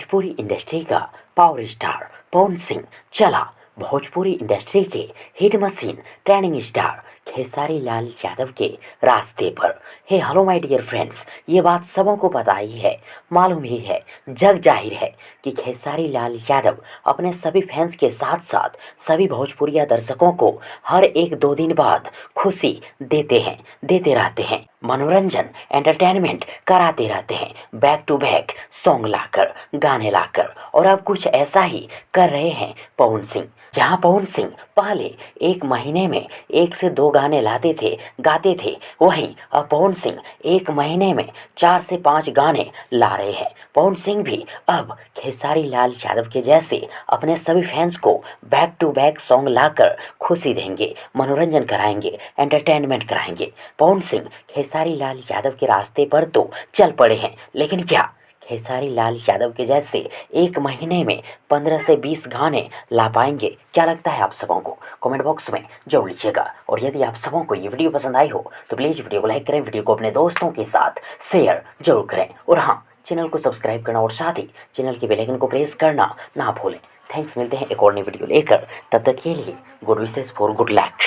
Bhojpuri industry का power star Pawan Singh चला। Bhojpuri industry के hit machine trending star Khesari Lal Yadav के रास्ते पर। Hey hello my dear friends, ये बात सबों को पता ही है, मालूम ही है, जग जाहिर है कि खेसारी लाल यादव अपने सभी फैंस के साथ साथ सभी भोजपुरिया दर्शकों को हर एक दो दिन बाद खुशी देते रहते हैं, मनोरंजन एंटरटेनमेंट कराते रहते हैं, बैक टू बैक सॉन्ग लाकर, गाने लाकर। और अब कुछ ऐसा ही कर रहे हैं पवन सिंह। जहां पवन सिंह पहले एक महीने में 1 से 2 गाने लाते थे, गाते थे, वहीं अब पवन सिंह एक महीने में 4 से 5 गाने ला रहे हैं। पवन सिंह भी अब खेसारी लाल यादव के जैसे अपने सभी फैंस को बैक टू बैक सॉन्ग लाकर खुशी देंगे, मनोरंजन कराएंगे, एंटरटेनमेंट कराएंगे। पवन सिंह खेसारी लाल यादव के रास्ते पर तो चल पड़े हैं, लेकिन क्या खेसारी लाल यादव के जैसे एक महीने में 15 से 20 गाने ला पाएंगे? क्या लगता है आप सबों को? कमेंट बॉक्स में जरूर लिखिएगा। और यदि आप सबों को ये वीडियो पसंद आई हो तो प्लीज़ वीडियो को लाइक करें, वीडियो को अपने दोस्तों के साथ शेयर जरूर करें। और हाँ, चैनल को सब्सक्राइब करना और साथ ही चैनल के बेल आइकन को प्रेस करना ना भूलें। थैंक्स, मिलते हैं एक और नई वीडियो लेकर, तब तक के लिए good wishes for good luck.